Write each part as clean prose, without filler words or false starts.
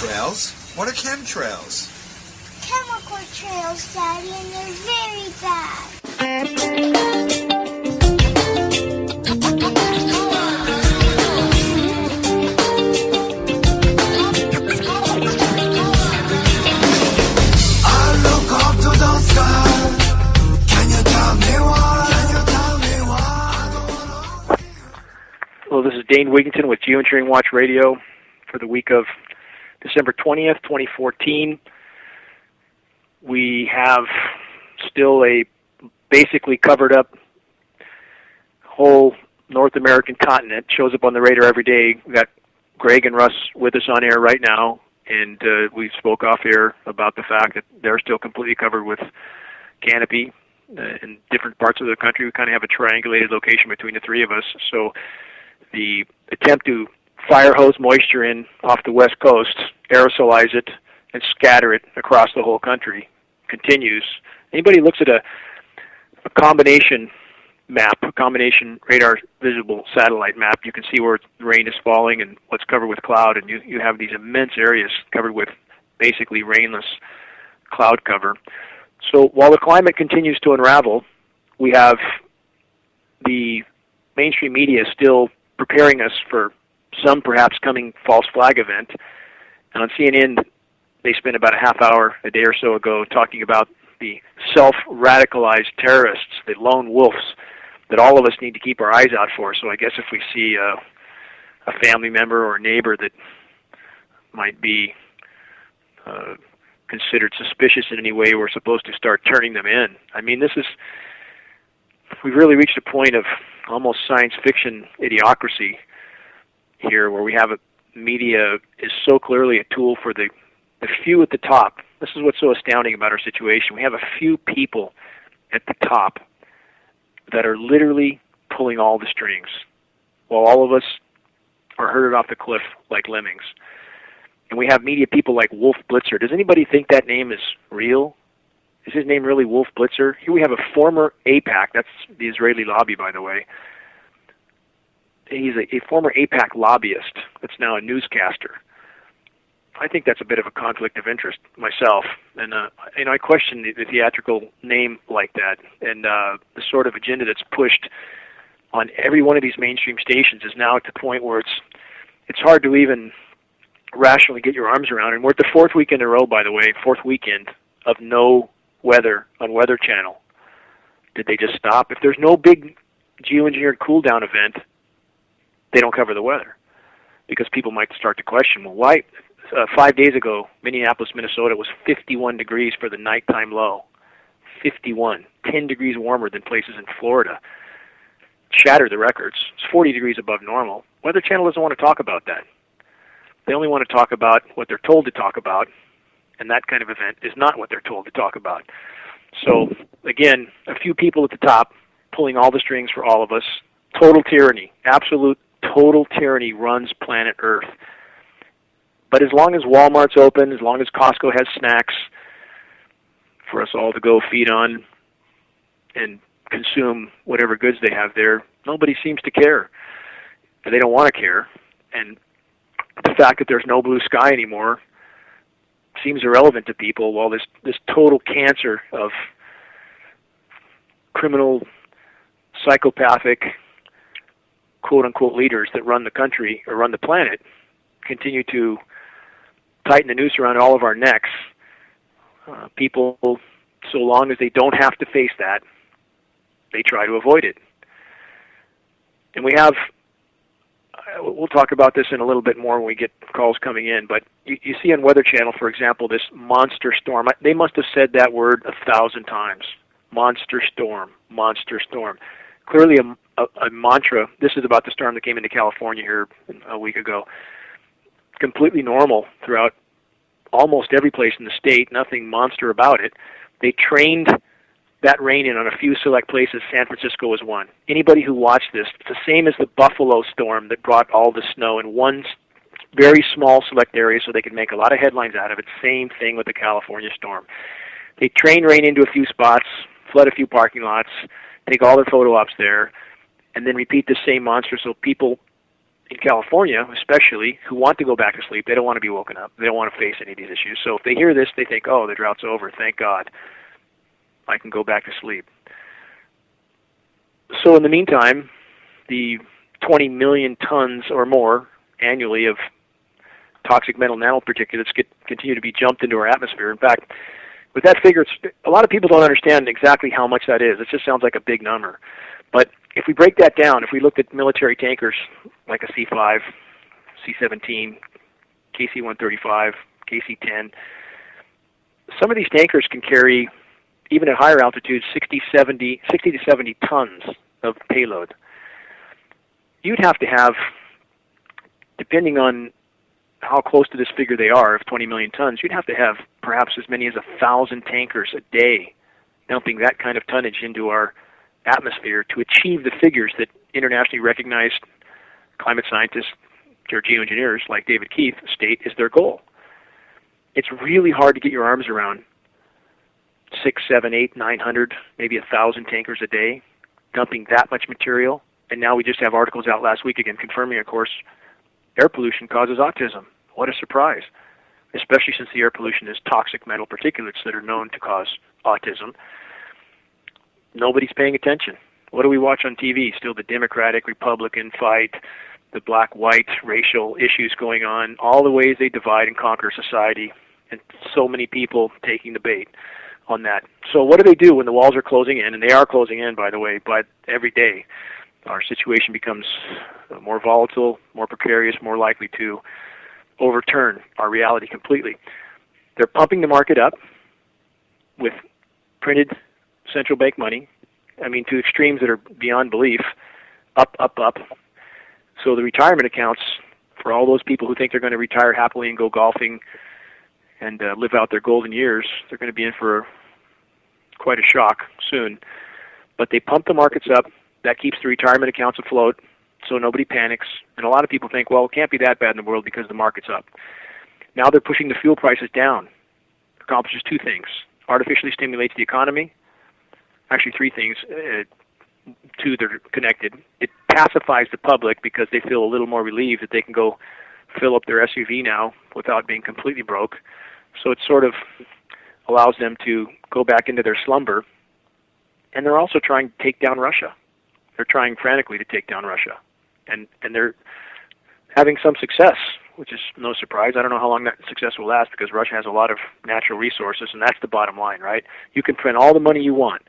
Chemtrails? What are chemtrails? Chemical trails, Daddy, and they're very bad. I look up to the sky. Can you tell me why? Can you tell me why? Well, this is Dane Wigington with GeoEngineering Watch Radio for the week of December 20th, 2014. We have still a basically covered up whole North American continent. Shows up on the radar every day. We've got Greg and Russ with us on air right now, and we spoke off air about the fact that they're still completely covered with canopy in different parts of the country. We kind of have a triangulated location between the three of us. So the attempt to fire hose moisture in off the west coast, aerosolize it, and scatter it across the whole country continues. Anybody who looks at a combination map, a combination radar visible satellite map, you can see where the rain is falling and what's covered with cloud, and you have these immense areas covered with basically rainless cloud cover. So while the climate continues to unravel, we have the mainstream media still preparing us for some perhaps coming false flag event. And on CNN, they spent about a half hour a day or so ago talking about the self-radicalized terrorists, the lone wolves, that all of us need to keep our eyes out for. So I guess if we see a family member or a neighbor that might be considered suspicious in any way, we're supposed to start turning them in. I mean, we've really reached a point of almost science fiction idiocracy here, where we have media is so clearly a tool for the few at the top. This is what's so astounding about our situation. We have a few people at the top that are literally pulling all the strings, while all of us are herded off the cliff like lemmings. And we have media people like Wolf Blitzer. Does anybody think that name is real? Is his name really Wolf Blitzer? Here we have a former AIPAC, that's the Israeli lobby, by the way. He's a former AIPAC lobbyist that's now a newscaster. I think that's a bit of a conflict of interest myself, and I question the theatrical name like that, and the sort of agenda that's pushed on every one of these mainstream stations is now at the point where it's hard to even rationally get your arms around. And we're at the fourth week in a row, by the way, fourth weekend of no weather on Weather Channel. Did they just stop? If there's no big geoengineered cool down event, they don't cover the weather, because people might start to question, well, why? 5 days ago, Minneapolis, Minnesota was 51 degrees for the nighttime low. 51, 10 degrees warmer than places in Florida. Shattered the records. It's 40 degrees above normal. Weather Channel doesn't want to talk about that. They only want to talk about what they're told to talk about, and that kind of event is not what they're told to talk about. So, again, a few people at the top pulling all the strings for all of us. Total tyranny, absolute total tyranny runs planet Earth. But as long as Walmart's open, as long as Costco has snacks for us all to go feed on and consume whatever goods they have there, nobody seems to care. They don't want to care. And the fact that there's no blue sky anymore seems irrelevant to people, while this total cancer of criminal, psychopathic, quote-unquote leaders that run the country or run the planet continue to tighten the noose around all of our necks. People, so long as they don't have to face that, they try to avoid it. And we have, we'll talk about this in a little bit more when we get calls coming in, but you see on Weather Channel, for example, this monster storm. They must have said that word 1,000 times. Monster storm, monster storm. Clearly a mantra. This is about the storm that came into California here a week ago. Completely normal throughout almost every place in the state, nothing monster about it. They trained that rain in on a few select places. San Francisco was one. Anybody who watched this, it's the same as the Buffalo storm that brought all the snow in one very small select area so they could make a lot of headlines out of it. Same thing with the California storm. They train rain into a few spots, flood a few parking lots, take all their photo ops there, and then repeat the same monster so people in California, especially, who want to go back to sleep. They don't want to be woken up. They don't want to face any of these issues. So if they hear this, they think, oh, the drought's over. Thank God. I can go back to sleep. So in the meantime, the 20 million tons or more annually of toxic metal nanoparticulates continue to be jumped into our atmosphere. In fact, with that figure, a lot of people don't understand exactly how much that is. It just sounds like a big number. But if we break that down, if we looked at military tankers like a C-5, C-17, KC-135, KC-10, some of these tankers can carry, even at higher altitudes, 60 to 70 tons of payload. You'd have to have, depending on how close to this figure they are, of 20 million tons, you'd have to have perhaps as many as 1,000 tankers a day dumping that kind of tonnage into our atmosphere to achieve the figures that internationally recognized climate scientists or geoengineers like David Keith state is their goal. It's really hard to get your arms around 6, 7, 8, 900, maybe 1,000 tankers a day dumping that much material. And now we just have articles out last week again confirming, of course, air pollution causes autism. What a surprise, especially since the air pollution is toxic metal particulates that are known to cause autism. Nobody's paying attention. What do we watch on TV? Still the Democratic-Republican fight, the black-white racial issues going on, all the ways they divide and conquer society, and so many people taking the bait on that. So what do they do when the walls are closing in? And they are closing in, by the way, but every day our situation becomes more volatile, more precarious, more likely to overturn our reality completely. They're pumping the market up with printed central bank money, I mean, to extremes that are beyond belief, up, up, up. So the retirement accounts for all those people who think they're going to retire happily and go golfing and live out their golden years, they're going to be in for quite a shock soon. But they pump the markets up. That keeps the retirement accounts afloat, so nobody panics. And a lot of people think, well, it can't be that bad in the world because the market's up. Now they're pushing the fuel prices down. It accomplishes two things. Artificially stimulates the economy. Actually, three things, two that are connected. It pacifies the public because they feel a little more relieved that they can go fill up their SUV now without being completely broke. So it sort of allows them to go back into their slumber. And they're also trying to take down Russia. They're trying frantically to take down Russia. And they're having some success, which is no surprise. I don't know how long that success will last because Russia has a lot of natural resources, and that's the bottom line, right? You can print all the money you want.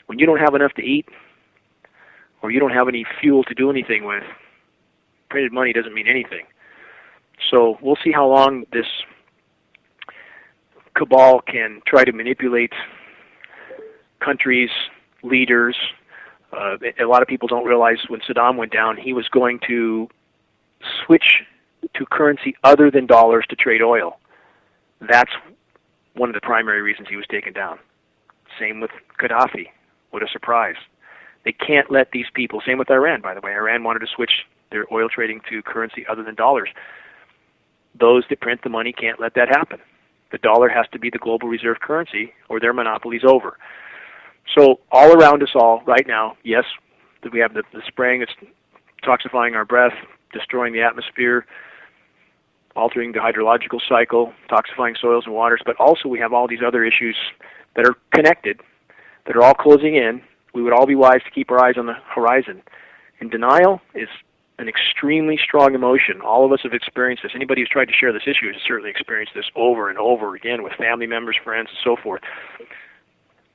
When you don't have enough to eat or you don't have any fuel to do anything with, printed money doesn't mean anything. So we'll see how long this cabal can try to manipulate countries, leaders. A lot of people don't realize when Saddam went down, he was going to switch to currency other than dollars to trade oil. That's one of the primary reasons he was taken down. Same with Gaddafi. What a surprise. They can't let these people, same with Iran, by the way. Iran wanted to switch their oil trading to currency other than dollars. Those that print the money can't let that happen. The dollar has to be the global reserve currency or their monopoly's over. So all around us all right now, yes, we have the spraying that's toxifying our breath, destroying the atmosphere, altering the hydrological cycle, toxifying soils and waters, but also we have all these other issues that are connected, that are all closing in. We would all be wise to keep our eyes on the horizon. And denial is an extremely strong emotion. All of us have experienced this. Anybody who's tried to share this issue has certainly experienced this over and over again with family members, friends, and so forth.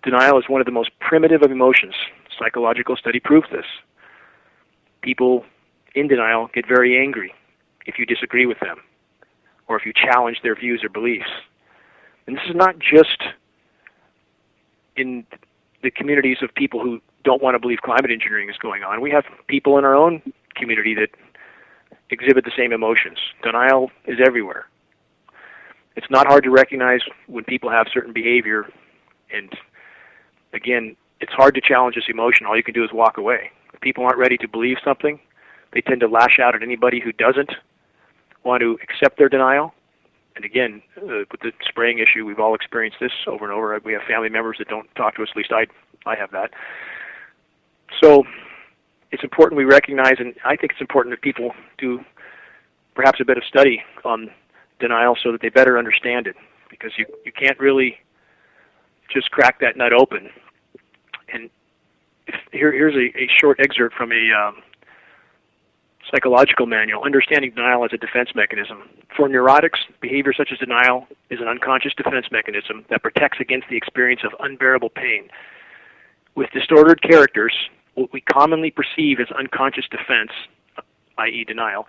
Denial is one of the most primitive of emotions. Psychological study proves this. People in denial get very angry if you disagree with them or if you challenge their views or beliefs. And this is not just in the communities of people who don't want to believe climate engineering is going on. We have people in our own community that exhibit the same emotions. Denial is everywhere. It's not hard to recognize when people have certain behavior, and again, it's hard to challenge this emotion. All you can do is walk away. If people aren't ready to believe something, they tend to lash out at anybody who doesn't want to accept their denial. And again, with the spraying issue, we've all experienced this over and over. We have family members that don't talk to us, at least I have that. So it's important we recognize, and I think it's important that people do perhaps a bit of study on denial so that they better understand it, because you can't really just crack that nut open. And here's a short excerpt from a psychological manual, Understanding Denial as a Defense Mechanism. For neurotics, behavior such as denial is an unconscious defense mechanism that protects against the experience of unbearable pain. With disordered characters, what we commonly perceive as unconscious defense, i.e. denial,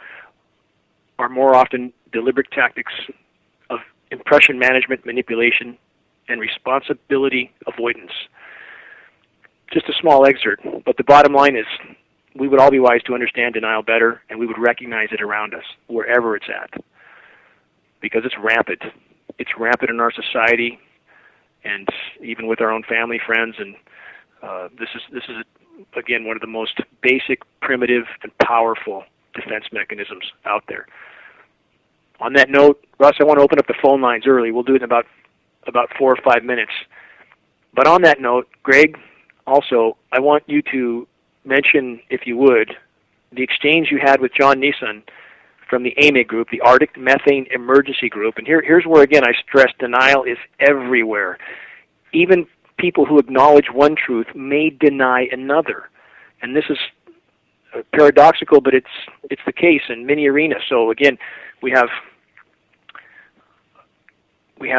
are more often deliberate tactics of impression management, manipulation, and responsibility avoidance. Just a small excerpt, but the bottom line is we would all be wise to understand denial better, and we would recognize it around us, wherever it's at, because it's rampant. It's rampant in our society, and even with our own family, friends, and this is again one of the most basic, primitive, and powerful defense mechanisms out there. On that note, Russ, I want to open up the phone lines early. We'll do it in about 4 or 5 minutes. But on that note, Greg, also, I want you to mention, if you would, the exchange you had with John Neeson from the AMIG group, the Arctic Methane Emergency Group. And here's where, again, I stress denial is everywhere. Even people who acknowledge one truth may deny another. And this is paradoxical, but it's the case in many arenas. So again, we have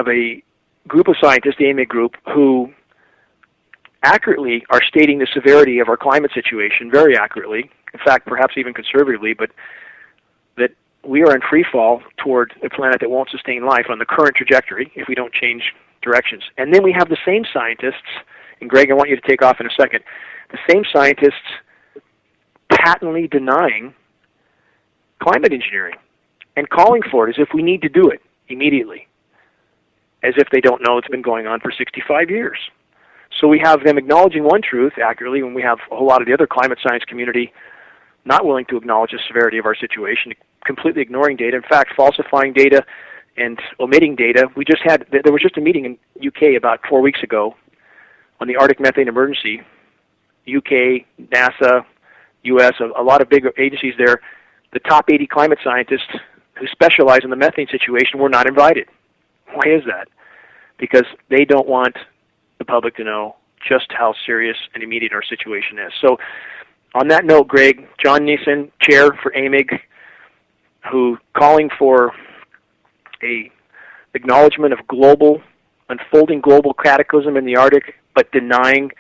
a group of scientists, the AMIG group, who accurately are stating the severity of our climate situation, very accurately, in fact, perhaps even conservatively, but that we are in free fall toward a planet that won't sustain life on the current trajectory if we don't change directions. And then we have the same scientists, and Greg, I want you to take off in a second, the same scientists patently denying climate engineering and calling for it as if we need to do it immediately, as if they don't know it's been going on for 65 years. So we have them acknowledging one truth accurately, when we have a whole lot of the other climate science community not willing to acknowledge the severity of our situation, completely ignoring data, in fact, falsifying data and omitting data. There was just a meeting in UK about 4 weeks ago on the Arctic Methane Emergency. UK, NASA, US, a lot of big agencies there. The top 80 climate scientists who specialize in the methane situation were not invited. Why is that? Because they don't want the public to know just how serious and immediate our situation is. So on that note, Greg, John Neeson, chair for AMIG, who calling for a acknowledgement of unfolding global cataclysm in the Arctic, but denying,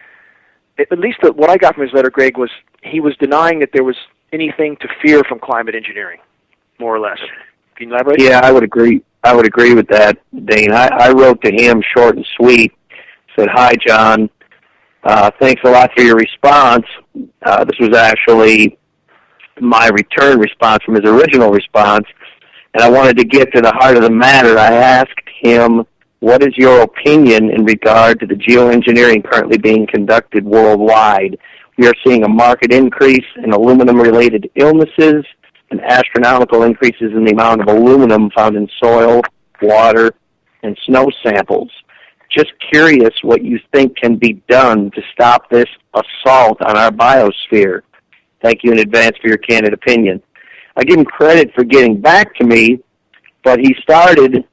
at least what I got from his letter, Greg, was he was denying that there was anything to fear from climate engineering, more or less. Can you elaborate? Yeah, I would agree. I would agree with that, Dane. I wrote to him short and sweet, said, "Hi, John. Thanks a lot for your response." This was actually my return response from his original response, and I wanted to get to the heart of the matter. I asked him, what is your opinion in regard to the geoengineering currently being conducted worldwide? We are seeing a marked increase in aluminum-related illnesses and astronomical increases in the amount of aluminum found in soil, water, and snow samples. Just curious what you think can be done to stop this assault on our biosphere. Thank you in advance for your candid opinion. I give him credit for getting back to me, but he started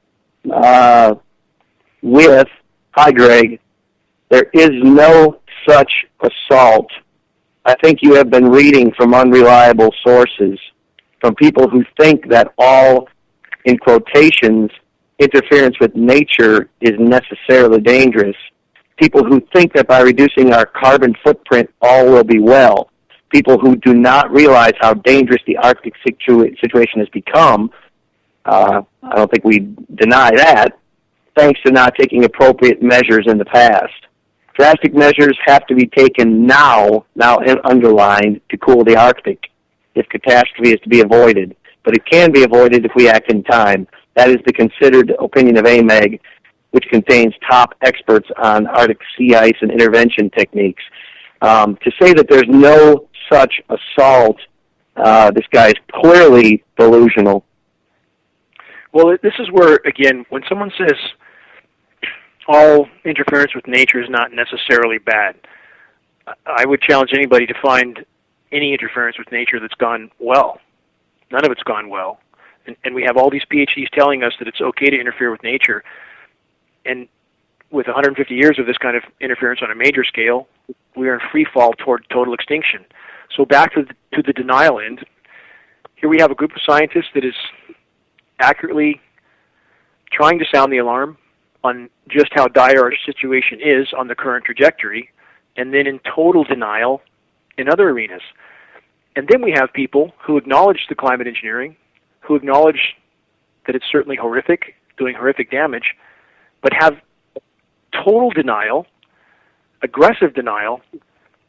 with, "Hi, Greg, there is no such assault. I think you have been reading from unreliable sources, from people who think that all, in quotations, interference with nature is necessarily dangerous. People who think that by reducing our carbon footprint all will be well. People who do not realize how dangerous the Arctic situation has become. I don't think we deny that, thanks to not taking appropriate measures in the past. Drastic measures have to be taken now underlined, to cool the Arctic if catastrophe is to be avoided. But it can be avoided if we act in time. That is the considered opinion of AMEG, which contains top experts on Arctic sea ice and intervention techniques. To say that there's no such assault, this guy is clearly delusional. Well, this is where, again, when someone says all interference with nature is not necessarily bad, I would challenge anybody to find any interference with nature that's gone well. None of it's gone well. And we have all these PhDs telling us that it's okay to interfere with nature. And with 150 years of this kind of interference on a major scale, we are in free fall toward total extinction. So back to the denial end, here we have a group of scientists that is accurately trying to sound the alarm on just how dire our situation is on the current trajectory, and then in total denial in other arenas. And then we have people who acknowledge the climate engineering, who acknowledge that it's certainly horrific, doing horrific damage, but have total denial, aggressive denial,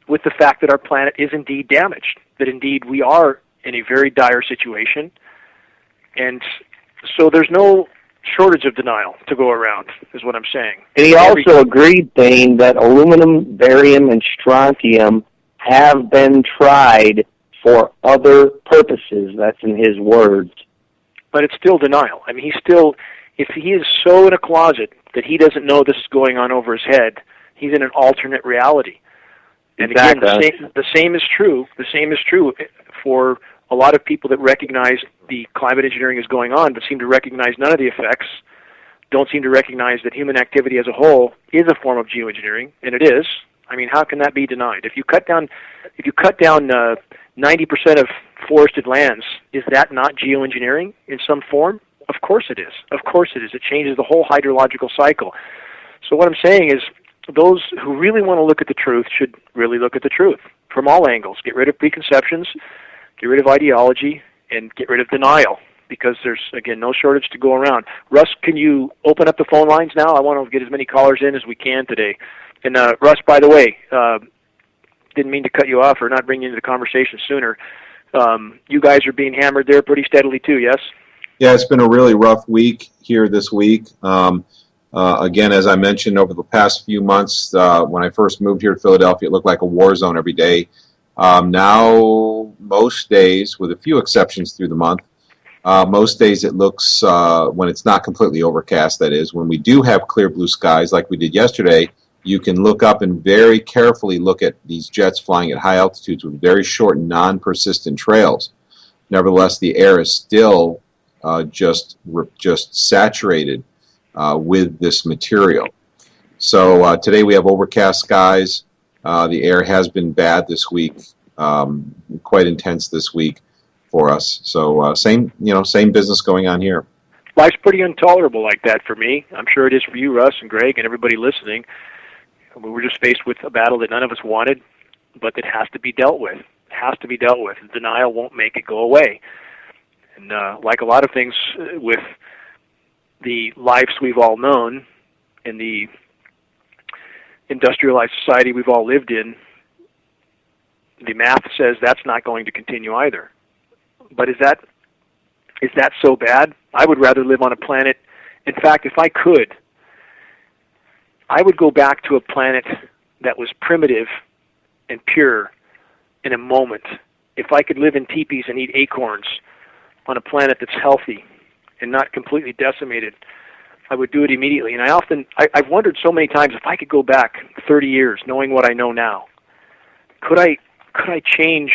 with the fact that our planet is indeed damaged, that indeed we are in a very dire situation. And so there's no shortage of denial to go around, is what I'm saying. And he also agreed, Dane, that aluminum, barium, and strontium have been tried for other purposes. That's in his words. But it's still denial. I mean, he's still, if he is so in a closet that he doesn't know this is going on over his head, he's in an alternate reality. And exactly. Again, the same is true. The same is true for a lot of people that recognize the climate engineering is going on, but seem to recognize none of the effects, don't seem to recognize that human activity as a whole is a form of geoengineering, and it is. I mean, how can that be denied? If you cut down 90% of forested lands, is that not geoengineering in some form? Of course it is. Of course it is. It changes the whole hydrological cycle. So what I'm saying is, those who really want to look at the truth should really look at the truth from all angles. Get rid of preconceptions, get rid of ideology, and get rid of denial, because there's, again, no shortage to go around. Russ, can you open up the phone lines now? I want to get as many callers in as we can today. And Russ, by the way, didn't mean to cut you off or not bring you into the conversation sooner. You guys are being hammered there pretty steadily too, yes? Yeah, it's been a really rough week here this week. Again, as I mentioned, over the past few months, when I first moved here to Philadelphia, it looked like a war zone every day. Now, most days, with a few exceptions through the month, most days it looks, when it's not completely overcast, that is, when we do have clear blue skies like we did yesterday, you can look up and very carefully look at these jets flying at high altitudes with very short, non-persistent trails. Nevertheless, the air is still just saturated with this material. So today we have overcast skies. The air has been bad this week, quite intense this week for us. So same business going on here. Life's pretty intolerable like that for me. I'm sure it is for you, Russ and Greg, and everybody listening. We were just faced with a battle that none of us wanted, but that has to be dealt with. It has to be dealt with. Denial won't make it go away. And like a lot of things with the lives we've all known in the industrialized society we've all lived in, the math says that's not going to continue either. But is that so bad? I would rather live on a planet. In fact, if I could, I would go back to a planet that was primitive and pure in a moment. If I could live in teepees and eat acorns on a planet that's healthy and not completely decimated, I would do it immediately. And I've wondered so many times, if I could go back 30 years knowing what I know now, could I change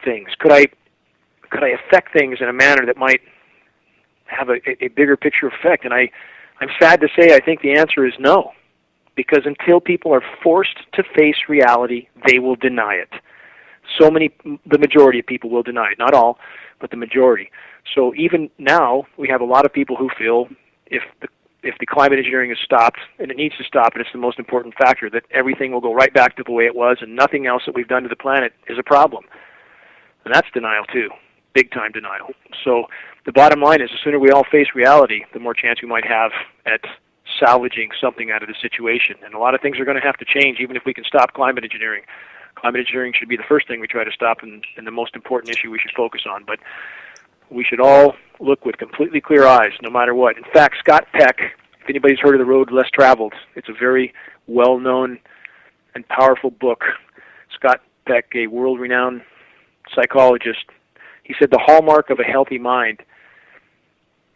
things? Could I affect things in a manner that might have a bigger picture effect? And I'm sad to say I think the answer is no, because until people are forced to face reality, they will deny it. The majority of people will deny it. Not all, but the majority. So even now, we have a lot of people who feel if the climate engineering is stopped, and it needs to stop, and it's the most important factor, that everything will go right back to the way it was, and nothing else that we've done to the planet is a problem. And that's denial too, big-time denial. So the bottom line is, the sooner we all face reality, the more chance we might have at salvaging something out of the situation. And a lot of things are going to have to change, even if we can stop climate engineering. Climate engineering should be the first thing we try to stop, and the most important issue we should focus on. But we should all look with completely clear eyes, no matter what. In fact, Scott Peck, if anybody's heard of The Road Less Traveled, it's a very well-known and powerful book. Scott Peck, a world-renowned psychologist, he said the hallmark of a healthy mind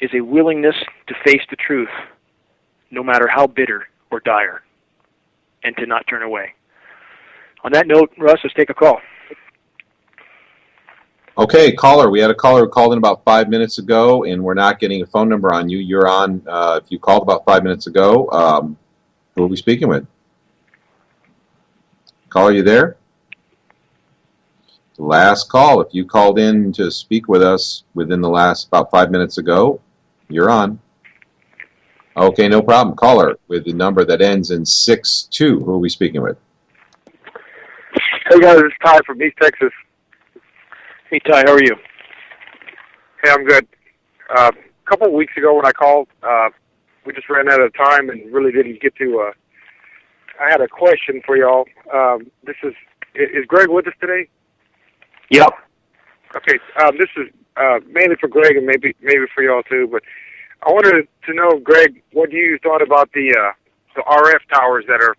is a willingness to face the truth, no matter how bitter or dire, and to not turn away. On that note, Russ, let's take a call. Okay, caller. We had a caller who called in about 5 minutes ago, and we're not getting a phone number on you. You're on. If you called about 5 minutes ago, who are we speaking with? Caller, you there? Last call. If you called in to speak with us within the last about 5 minutes ago, you're on. Okay, no problem. Caller with the number that ends in 62. Who are we speaking with? Hey guys, it's Ty from East Texas. Hey, Ty, how are you? Hey, I'm good. A couple of weeks ago when I called, we just ran out of time and really didn't get to. I had a question for y'all. This is Greg with us today? Yep. Okay. This is mainly for Greg and maybe for y'all too. But I wanted to know, Greg, what you thought about the RF towers that are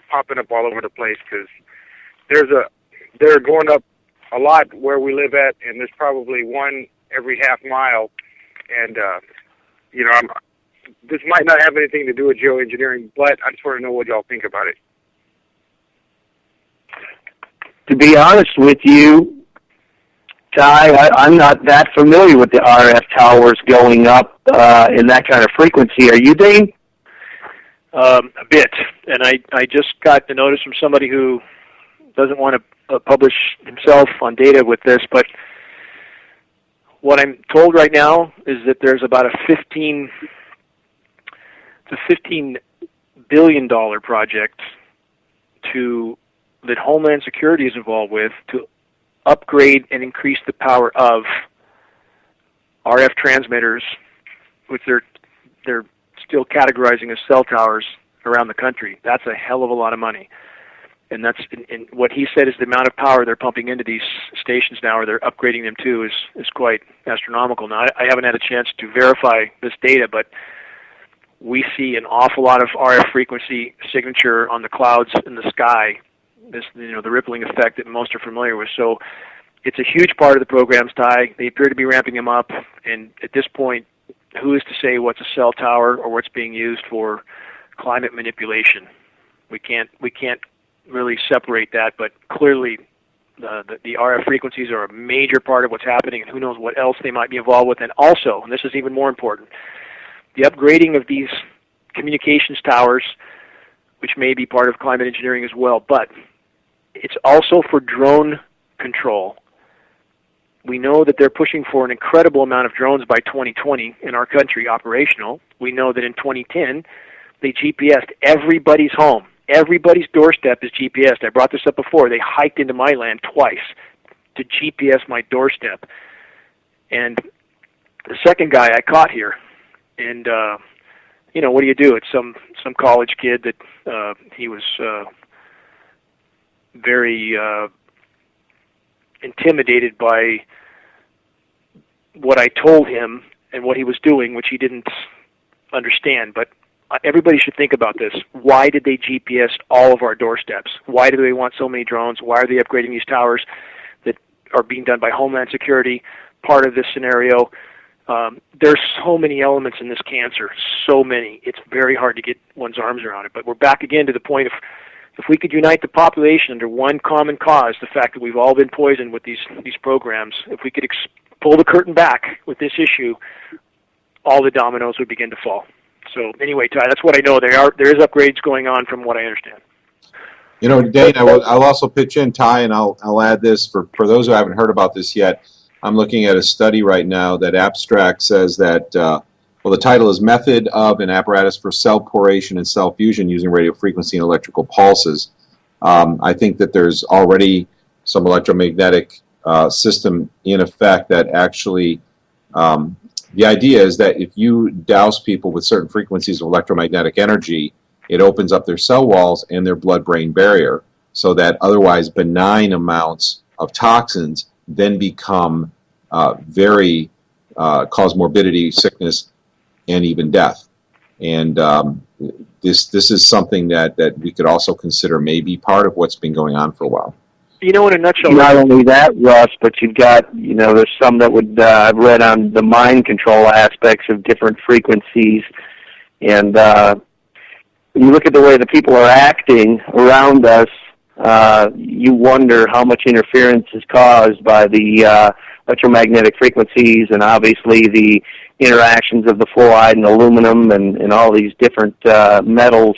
popping up all over the place, because they're going up a lot where we live at, and there's probably one every half mile. And this might not have anything to do with geoengineering, but I just want to know what y'all think about it. To be honest with you, Ty, I'm not that familiar with the RF towers going up in that kind of frequency. Are you, Dane? A bit, and I just got the notice from somebody who doesn't want to publish himself on data with this, but what I'm told right now is that there's about a $15 billion project that Homeland Security is involved with to upgrade and increase the power of RF transmitters, which they're still categorizing as cell towers around the country. That's a hell of a lot of money. And that's and what he said is the amount of power they're pumping into these stations now, or they're upgrading them to, is quite astronomical. Now, I haven't had a chance to verify this data, but we see an awful lot of RF frequency signature on the clouds in the sky. This, the rippling effect that most are familiar with. So it's a huge part of the program's, Ty. They appear to be ramping them up, and at this point, who is to say what's a cell tower or what's being used for climate manipulation? We can't really separate that, but clearly the RF frequencies are a major part of what's happening, and who knows what else they might be involved with. And also, and this is even more important, the upgrading of these communications towers, which may be part of climate engineering as well, but it's also for drone control. We know that they're pushing for an incredible amount of drones by 2020 in our country operational. We know that in 2010, they GPSed everybody's home. Everybody's doorstep is GPSed. I brought this up before. They hiked into my land twice to GPS my doorstep. And the second guy I caught here, and what do you do? It's some college kid that he was very intimidated by what I told him and what he was doing, which he didn't understand. But everybody should think about this. Why did they GPS all of our doorsteps? Why do they want so many drones? Why are they upgrading these towers that are being done by Homeland Security, part of this scenario? There's so many elements in this cancer, so many. It's very hard to get one's arms around it. But we're back again to the point of, if we could unite the population under one common cause, the fact that we've all been poisoned with these programs, if we could pull the curtain back with this issue, all the dominoes would begin to fall. So anyway, Ty, that's what I know. There is upgrades going on from what I understand. Dane, I'll also pitch in, Ty, and I'll add this for those who haven't heard about this yet. I'm looking at a study right now that abstract says that, the title is Method of an Apparatus for Cell Poration and Cell Fusion Using Radio Frequency and Electrical Pulses. I think that there's already some electromagnetic system in effect that actually, the idea is that if you douse people with certain frequencies of electromagnetic energy, it opens up their cell walls and their blood-brain barrier, so that otherwise benign amounts of toxins then become cause morbidity, sickness, and even death. And this is something that we could also consider maybe part of what's been going on for a while. In a nutshell, not only that, Russ, but you've got, there's some that would, I've read on the mind control aspects of different frequencies. And when you look at the way the people are acting around us, you wonder how much interference is caused by the electromagnetic frequencies, and obviously the interactions of the fluoride and aluminum and all these different metals.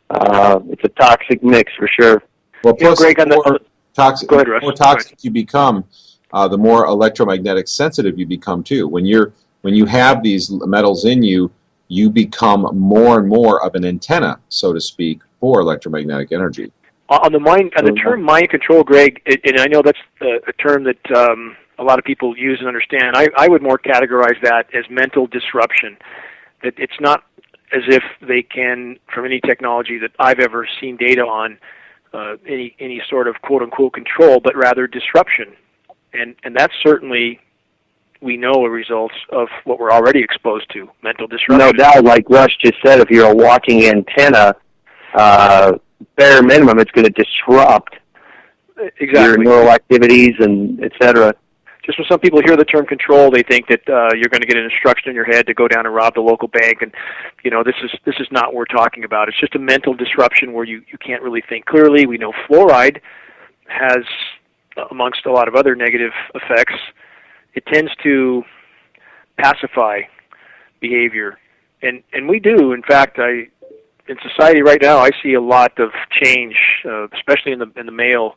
It's a toxic mix for sure. Well, plus, Greg, the more toxic, go ahead, Russ. more toxic you become, the more electromagnetic sensitive you become too. When you have these metals in you, you become more and more of an antenna, so to speak, for electromagnetic energy. On the term mind control, Greg, and I know that's a term that a lot of people use and understand. I would more categorize that as mental disruption. That it's not as if they can, from any technology that I've ever seen data on, any sort of quote unquote control, but rather disruption, and that's certainly, we know, a result of what we're already exposed to, mental disruption. No doubt, like Russ just said, if you're a walking antenna, bare minimum, it's going to disrupt your neural activities and et cetera. Just when some people hear the term control, they think that you're going to get an instruction in your head to go down and rob the local bank, and this is not what we're talking about. It's just a mental disruption where you can't really think clearly. We know fluoride has, amongst a lot of other negative effects, it tends to pacify behavior, and we do. In fact, in society right now, I see a lot of change, especially in the male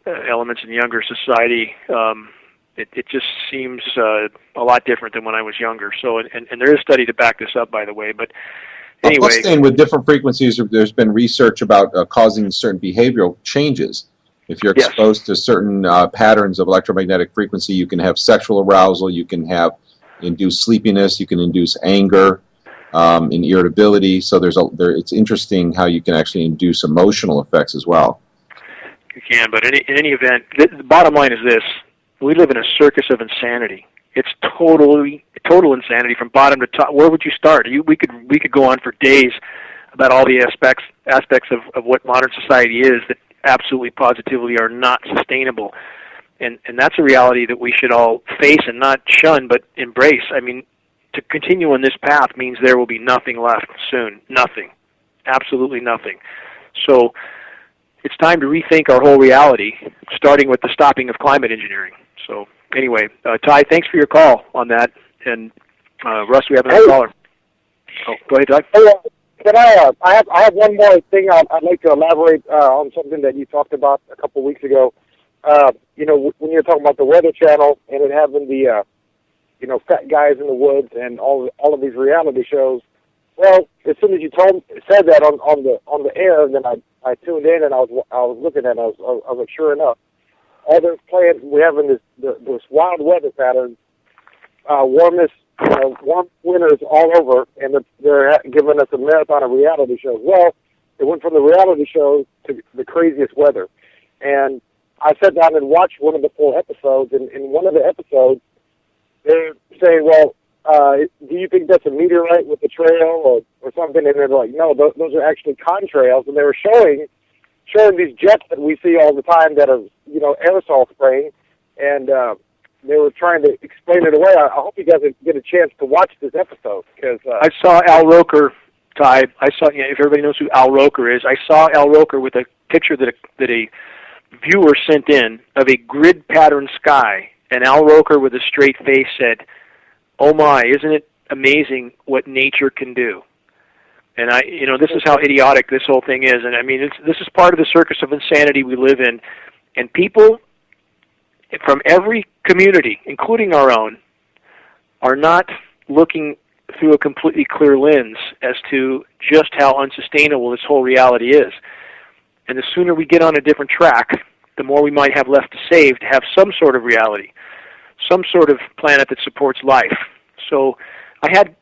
elements in younger society. It just seems a lot different than when I was younger. So, and there is study to back this up, by the way. But anyway, plus, Dane, with different frequencies, there's been research about causing certain behavioral changes. If you're exposed to certain patterns of electromagnetic frequency, you can have sexual arousal, you can have induce sleepiness, you can induce anger, and irritability. So it's interesting how you can actually induce emotional effects as well. You can, but in any event, the bottom line is this: we live in a circus of insanity. It's total insanity from bottom to top. Where would you start? We could go on for days about all the aspects of what modern society is that absolutely positively are not sustainable, and that's a reality that we should all face and not shun but embrace. I mean, to continue on this path means there will be nothing left soon. Nothing. Absolutely nothing. So it's time to rethink our whole reality, starting with the stopping of climate engineering. So anyway, Ty, thanks for your call on that, and Russ, we have another caller. Oh, go ahead, Doug. Can I have one more thing I'd like to elaborate on something that you talked about a couple of weeks ago. When you're talking about the Weather Channel and it having the fat guys in the woods and all of these reality shows. Well, as soon as you said that on the air, then I tuned in and I was looking at it. I was like, sure enough, all they're playing, we're having this wild weather pattern, warm winters all over, and they're giving us a marathon of reality shows. Well, it went from the reality shows to the craziest weather. And I sat down and watched one of the full episodes, and in one of the episodes, they're saying, well, do you think that's a meteorite with a trail or something? And they're like, no, those are actually contrails. And they were showing these jets that we see all the time that are, aerosol spraying, and they were trying to explain it away. I hope you guys get a chance to watch this episode, because I saw Al Roker, Ty. If everybody knows who Al Roker is, I saw Al Roker with a picture that a viewer sent in of a grid pattern sky, and Al Roker with a straight face said, "Oh my, isn't it amazing what nature can do?" And this is how idiotic this whole thing is. And I mean, this is part of the circus of insanity we live in, and people from every community, including our own, are not looking through a completely clear lens as to just how unsustainable this whole reality is. And the sooner we get on a different track, the more we might have left to save to have some sort of reality, some sort of planet that supports life. So I had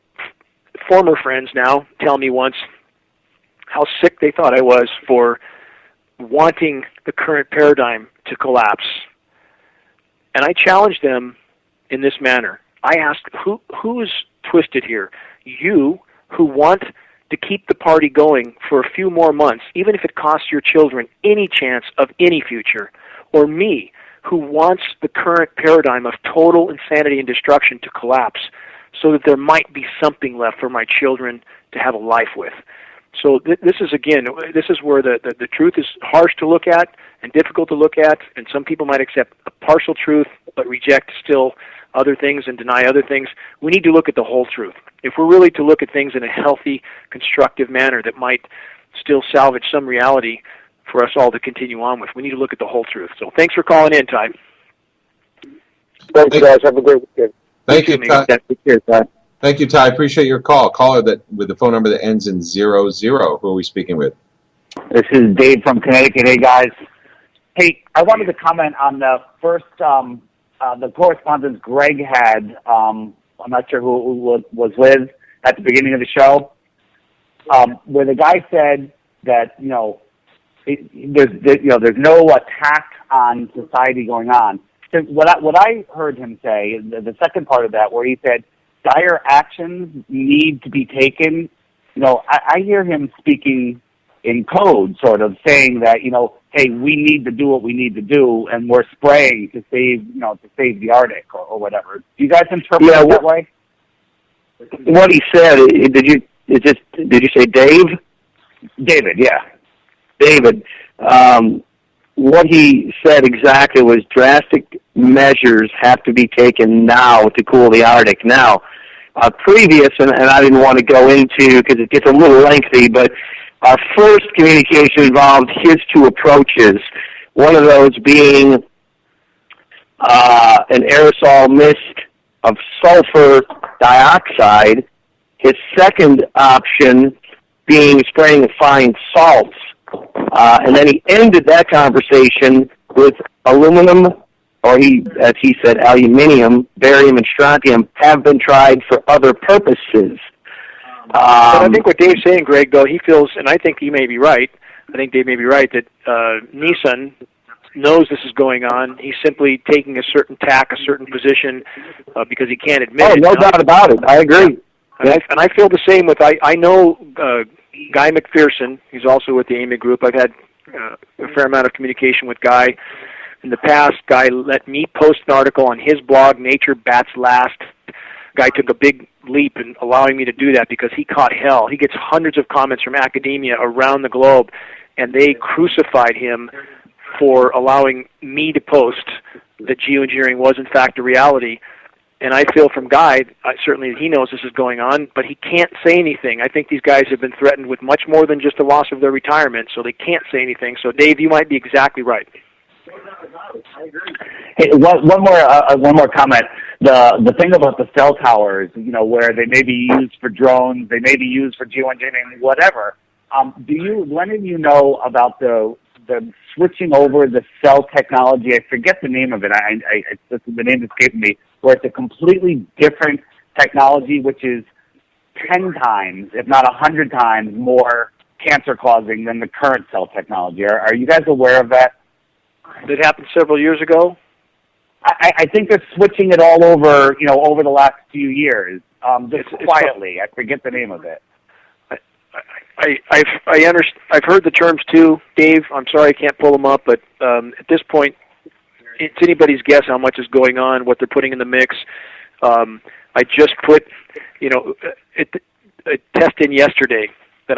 former friends now tell me once how sick they thought I was for wanting the current paradigm to collapse. And I challenged them in this manner. I asked, who is twisted here? You, who want to keep the party going for a few more months, even if it costs your children any chance of any future, or me, who wants the current paradigm of total insanity and destruction to collapse so that there might be something left for my children to have a life with. So this is, again, this is where the truth is harsh to look at and difficult to look at, and some people might accept a partial truth but reject still other things and deny other things. We need to look at the whole truth. If we're really to look at things in a healthy, constructive manner that might still salvage some reality for us all to continue on with, we need to look at the whole truth. So thanks for calling in, Ty. Thanks, guys. Have a great weekend. Thank you, Ty. Cheers, Ty. Thank you, Ty. Appreciate your call. Caller that with the phone number that ends in 00. Who are we speaking with? This is Dave from Connecticut. Hey, guys. Hey, I wanted to comment on the first, the correspondence Greg had. I'm not sure who was with at the beginning of the show, where the guy said that there's no attack on society going on. So what I heard him say, the second part of that, where he said dire actions need to be taken. I hear him speaking in code, sort of saying that, hey, we need to do what we need to do, and we're spraying to save the Arctic or whatever. Do you guys interpret it that way? What he said, did you say Dave? David, yeah. David, what he said exactly was drastic measures have to be taken now to cool the Arctic. Now, previous, and I didn't want to go into because it gets a little lengthy, but our first communication involved his two approaches, one of those being an aerosol mist of sulfur dioxide, his second option being spraying fine salts. And then he ended that conversation with aluminum, or as he said, aluminium, barium, and strontium have been tried for other purposes. But I think what Dave's saying, Greg, though, he feels, and I think he may be right, I think Dave may be right, that Nissan knows this is going on. He's simply taking a certain tack, a certain position, because he can't admit it. Oh, no doubt about it. I agree. Yeah. And I feel the same with, I know Guy McPherson. He's also with the AMA Group. I've had a fair amount of communication with Guy. In the past, Guy let me post an article on his blog, Nature Bats Last. Guy took a big leap in allowing me to do that because he caught hell. He gets hundreds of comments from academia around the globe, and they crucified him for allowing me to post that geoengineering was in fact a reality. And I feel from Guy, certainly he knows this is going on, but he can't say anything. I think these guys have been threatened with much more than just the loss of their retirement, so they can't say anything. So Dave, you might be exactly right. Hey, one more comment. The thing about the cell towers, where they may be used for drones, they may be used for geoengineering, whatever. When did you know about the switching over the cell technology? I forget the name of it. The name escaped me. Where it's a completely different technology, which is 10 times, if not 100 times, more cancer-causing than the current cell technology. Are you guys aware of that? That happened several years ago. I think they're switching it all over, over the last few years. Quietly. I forget the name of it. I've heard the terms too, Dave. I'm sorry I can't pull them up, but at this point, it's anybody's guess how much is going on, what they're putting in the mix. I just put, a test in yesterday that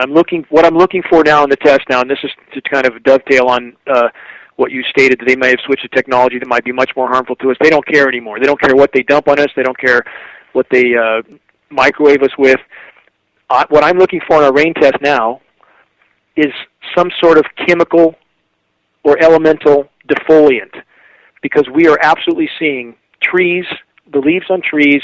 what I'm looking for now in the test now, and this is to kind of dovetail on what you stated, that they may have switched to technology that might be much more harmful to us. They don't care anymore. They don't care what they dump on us. They don't care what they microwave us with. What I'm looking for in our rain test now is some sort of chemical or elemental defoliant, because we are absolutely seeing trees, the leaves on trees,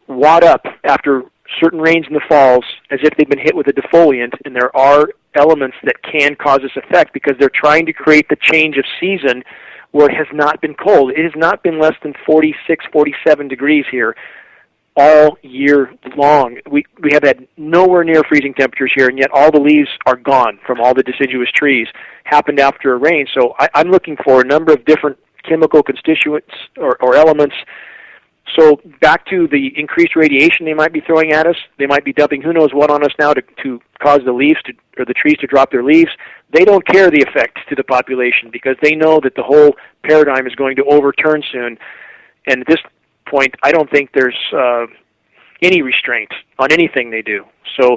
wad up after certain rains in the falls as if they've been hit with a defoliant, and there are elements that can cause this effect because they're trying to create the change of season where it has not been cold. It has not been less than 46, 47 degrees here all year long. We have had nowhere near freezing temperatures here, and yet all the leaves are gone from all the deciduous trees. Happened after a rain. So I'm looking for a number of different chemical constituents or elements. So back to the increased radiation they might be throwing at us. They might be dumping who knows what on us now to cause the leaves or the trees to drop their leaves. They don't care the effect to the population because they know that the whole paradigm is going to overturn soon. And at this point, I don't think there's any restraint on anything they do. So,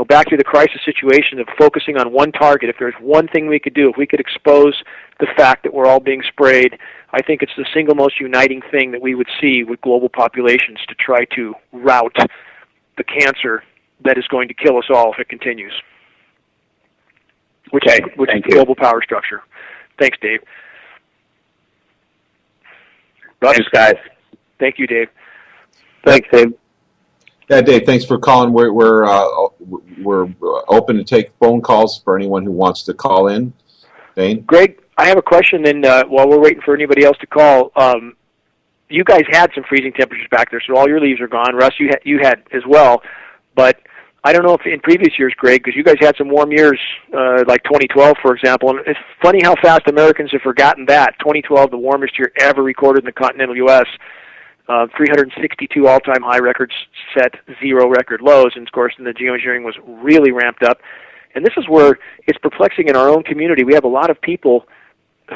back to the crisis situation of focusing on one target. If there's one thing we could do, if we could expose the fact that we're all being sprayed, I think it's the single most uniting thing that we would see with global populations to try to rout the cancer that is going to kill us all if it continues. Which is the global power structure. Thanks, Dave. Thanks, guys. Thank you, Dave. Thanks, Dave. Yeah, Dave, thanks for calling. We're open to take phone calls for anyone who wants to call in. Dane? Greg, I have a question, and while we're waiting for anybody else to call, you guys had some freezing temperatures back there, so all your leaves are gone. Russ, you had as well, but I don't know if in previous years, Greg, because you guys had some warm years, like 2012, for example, and it's funny how fast Americans have forgotten that. 2012, the warmest year ever recorded in the continental U.S., 362 all-time high records set, 0 record lows, and of course, the geoengineering was really ramped up. And this is where it's perplexing in our own community. We have a lot of people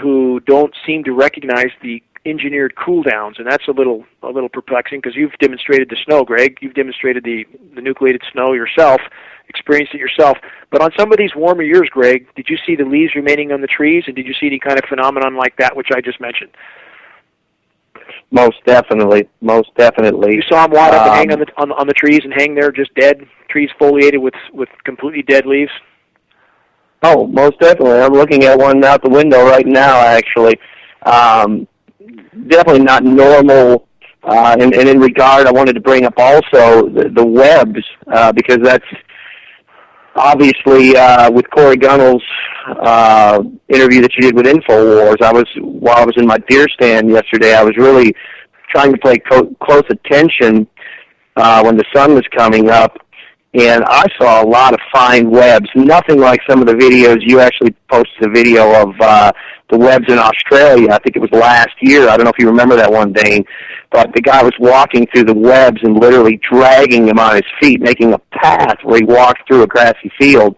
who don't seem to recognize the engineered cool downs, and that's a little perplexing because you've demonstrated the snow, Greg. You've demonstrated the nucleated snow yourself, experienced it yourself. But on some of these warmer years, Greg, did you see the leaves remaining on the trees, and did you see any kind of phenomenon like that, which I just mentioned? Most definitely. You saw them wad up and hang on the trees and hang there just dead, trees foliated with completely dead leaves? Oh, most definitely. I'm looking at one out the window right now, actually. Definitely not normal. And in regard, I wanted to bring up also the webs, because that's obviously with Corey Gunnell's interview that you did with InfoWars. While I was in my deer stand yesterday, I was really trying to pay close attention when the sun was coming up, and I saw a lot of fine webs. Nothing like some of the videos. You actually posted a video of the webs in Australia. I think it was last year. I don't know if you remember that one, Dane. But the guy was walking through the webs and literally dragging them on his feet, making a path where he walked through a grassy field.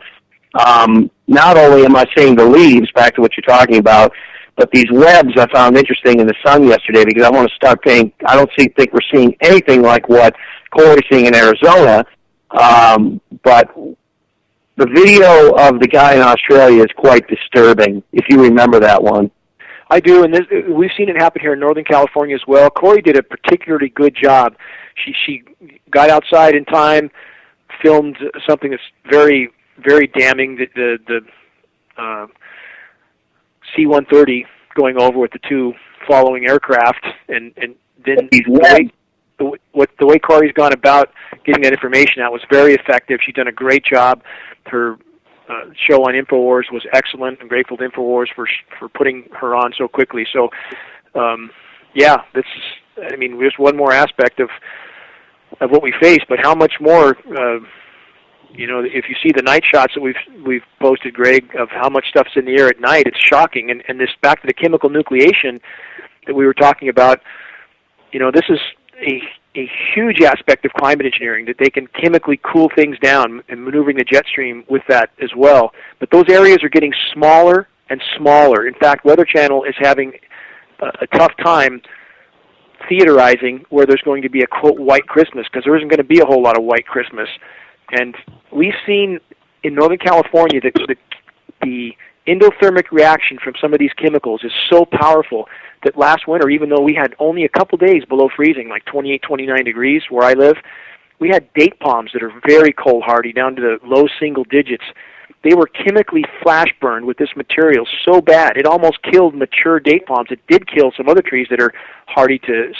Not only am I seeing the leaves, back to what you're talking about, but these webs I found interesting in the sun yesterday because I want to start paying. I don't think we're seeing anything like what Corey's seeing in Arizona. But the video of the guy in Australia is quite disturbing, if you remember that one. I do, and we've seen it happen here in Northern California as well. Corey did a particularly good job. She got outside in time, filmed something that's very, very damning, the C-130 going over with the two following aircraft, and then the way Corey's gone about getting that information out was very effective. She's done a great job. Her show on InfoWars was excellent. I'm grateful to InfoWars for putting her on so quickly. So, there's one more aspect of what we face, but how much more, if you see the night shots that we've posted, Greg, of how much stuff's in the air at night, it's shocking. And this, back to the chemical nucleation that we were talking about, this is a huge aspect of climate engineering, that they can chemically cool things down and maneuvering the jet stream with that as well. But those areas are getting smaller and smaller. In fact, Weather Channel is having a tough time theorizing where there's going to be a, quote, white Christmas, because there isn't going to be a whole lot of white Christmas. And we've seen in Northern California that the endothermic reaction from some of these chemicals is so powerful that last winter, even though we had only a couple days below freezing, like 28, 29 degrees where I live, we had date palms that are very cold hardy, down to the low single digits. They were chemically flash burned with this material so bad, it almost killed mature date palms. It did kill some other trees that are hardy to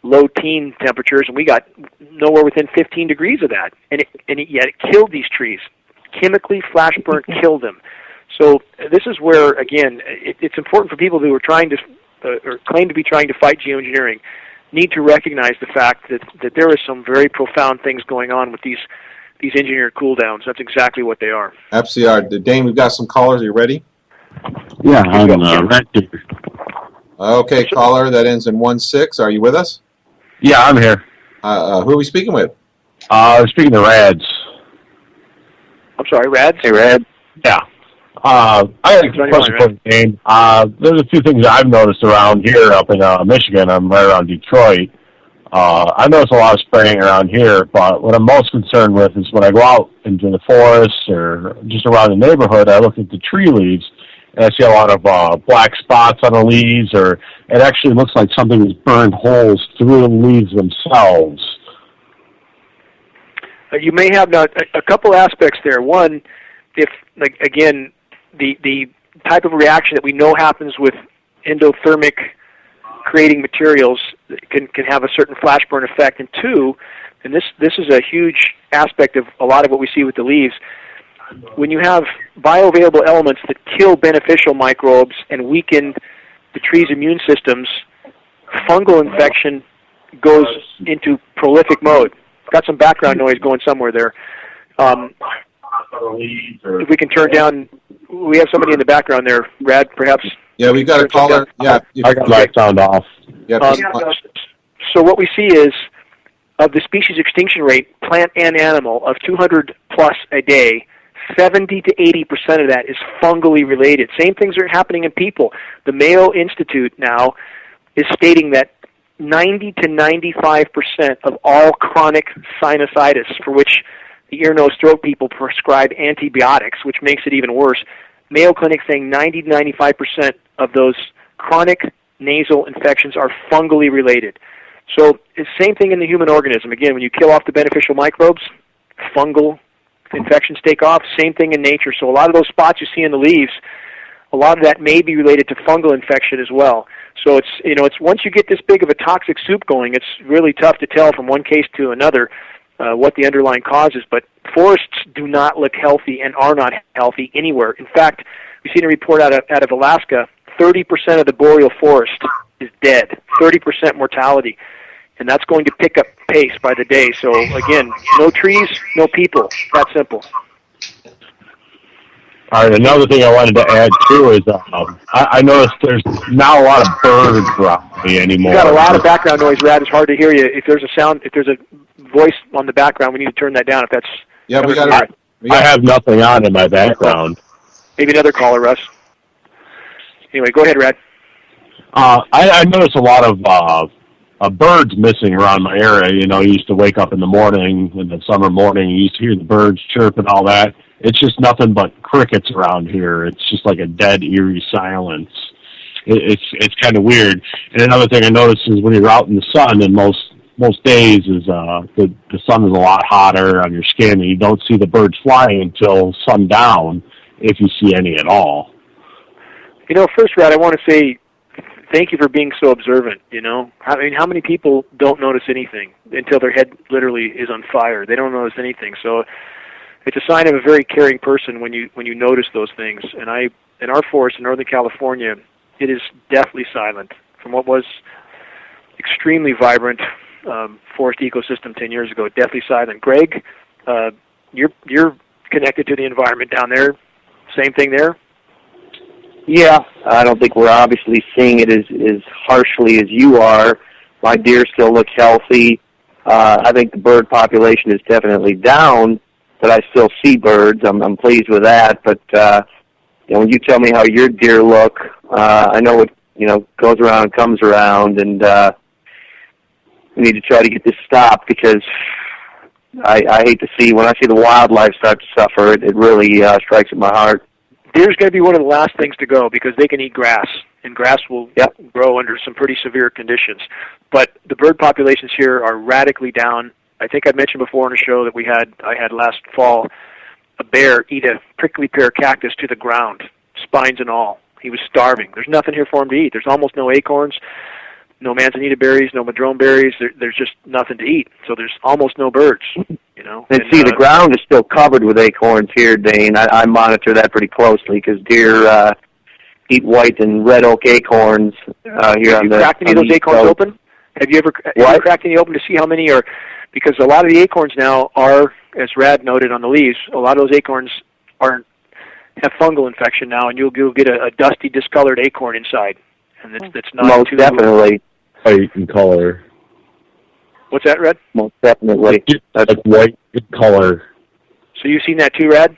low teen temperatures, and we got nowhere within 15 degrees of that. Yet it killed these trees. Chemically flash burnt killed them. So this is where, again, it's important for people who are trying to, or claim to be trying to fight geoengineering, need to recognize the fact that there is some very profound things going on with these engineered cool downs. That's exactly what they are. Absolutely are. Dane, we've got some callers. Are you ready? Yeah, I'm ready. Okay, caller, that ends in 16. Are you with us? Yeah, I'm here. Who are we speaking with? Speaking to Rads. I'm sorry, Rads? Hey, Rad. Yeah. I got a question for you, Dane. There's a few things I've noticed around here up in Michigan. I'm right around Detroit. I notice a lot of spraying around here, but what I'm most concerned with is when I go out into the forest or just around the neighborhood, I look at the tree leaves, and I see a lot of black spots on the leaves, or it actually looks like something has burned holes through the leaves themselves. You may have a couple aspects there. One, if, like, again, the type of reaction that we know happens with endothermic creating materials can have a certain flash burn effect. And two, and this is a huge aspect of a lot of what we see with the leaves, when you have bioavailable elements that kill beneficial microbes and weaken the tree's immune systems, fungal infection goes into prolific mode. Got some background noise going somewhere there. If we can turn down, we have somebody in the background there. Brad, perhaps? Yeah, we've got a caller. Yeah, I got my sound off. Yeah, so what we see is, of the species extinction rate, plant and animal, of 200 plus a day, 70 to 80% of that is fungally related. Same things are happening in people. The Mayo Institute now is stating that 90 to 95% of all chronic sinusitis, for which the ear, nose, throat people prescribe antibiotics, which makes it even worse. Mayo Clinic saying 90 to 95% of those chronic nasal infections are fungally related. So it's the same thing in the human organism. Again, when you kill off the beneficial microbes, fungal infections take off. Same thing in nature. So a lot of those spots you see in the leaves, a lot of that may be related to fungal infection as well. So it's once you get this big of a toxic soup going, it's really tough to tell from one case to another what the underlying cause is. But forests do not look healthy and are not healthy anywhere. In fact, we've seen a report out of Alaska, 30% of the boreal forest is dead, 30% mortality. And that's going to pick up pace by the day. So, again, no trees, no people. That simple. All right, another thing I wanted to add, too, is I noticed there's not a lot of birds around me anymore. You've got a lot of background noise, Rad. It's hard to hear you. If there's a voice on the background, we need to turn that down if that's... Yeah, we got it. I have nothing on in my background. Maybe another caller, Russ. Anyway, go ahead, Rad. I noticed a lot of birds missing around my area. You know, you used to wake up in the morning, in the summer morning, you used to hear the birds chirp and all that. It's just nothing but crickets around here. It's just like a dead, eerie silence. It's kind of weird. And another thing I noticed is when you're out in the sun, and most days is the sun is a lot hotter on your skin, and you don't see the birds flying until sundown, if you see any at all. You know, first, Rad, I want to say thank you for being so observant, you know. I mean, how many people don't notice anything until their head literally is on fire? They don't notice anything. So it's a sign of a very caring person when you notice those things. And in our forest in Northern California, it is deathly silent from what was extremely vibrant forest ecosystem 10 years ago. Deathly silent. Greg, you're connected to the environment down there. Same thing there? Yeah, I don't think we're obviously seeing it as harshly as you are. My deer still look healthy. I think the bird population is definitely down, but I still see birds. I'm pleased with that. But when you tell me how your deer look, I know it goes around and comes around, and we need to try to get this stopped because I hate to see when I see the wildlife start to suffer. It really strikes at my heart. Deer's going to be one of the last things to go because they can eat grass, and grass will grow under some pretty severe conditions. But the bird populations here are radically down. I think I mentioned before on a show that I had last fall, a bear eat a prickly pear cactus to the ground, spines and all. He was starving. There's nothing here for him to eat. There's almost no acorns, no manzanita berries, no madrone berries. There's just nothing to eat. So there's almost no birds. And see, the ground is still covered with acorns here, Dane. I monitor that pretty closely because deer eat white and red oak acorns here on the... Have you cracked any of those acorns open? Have you ever cracked any open to see how many are... Because a lot of the acorns now are, as Rad noted on the leaves, a lot of those acorns have fungal infection now, and you'll get a dusty, discolored acorn inside. And that's not Most too... definitely. White in color. What's that, Red? Most definitely. That's white in color. So you've seen that too, Rad?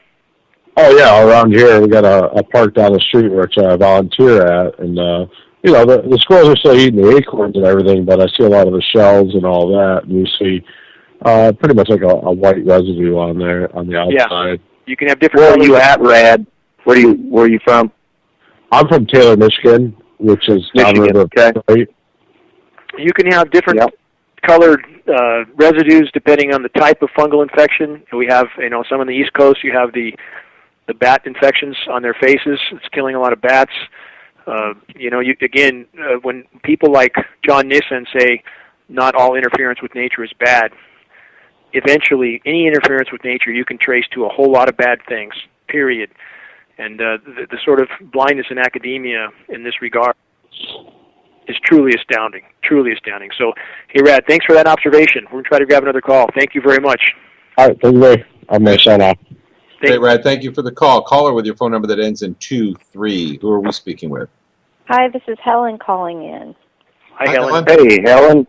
Oh, yeah, around here we got a park down the street which I volunteer at, and the squirrels are still eating the acorns and everything, but I see a lot of the shells and all that, and you see pretty much like a white residue on there on the outside. Yeah. You can have different. Where are you at, Rad? Where are you from? I'm from Taylor, Michigan, which is downriver. Okay. Right? You can have different colored residues depending on the type of fungal infection. We have, some on the East Coast. You have the bat infections on their faces. It's killing a lot of bats. When people like John Nissen say not all interference with nature is bad, eventually any interference with nature you can trace to a whole lot of bad things, period. And the sort of blindness in academia in this regard is truly astounding, truly astounding. So, hey, Rad, thanks for that observation. We're going to try to grab another call. Thank you very much. All right, thank you. I'm going to sign off. Great, Rad. Thank you for the call. Caller with your phone number that ends in 23. Who are we speaking with? Hi, this is Helen calling in. Hi, Helen. Hey, Helen.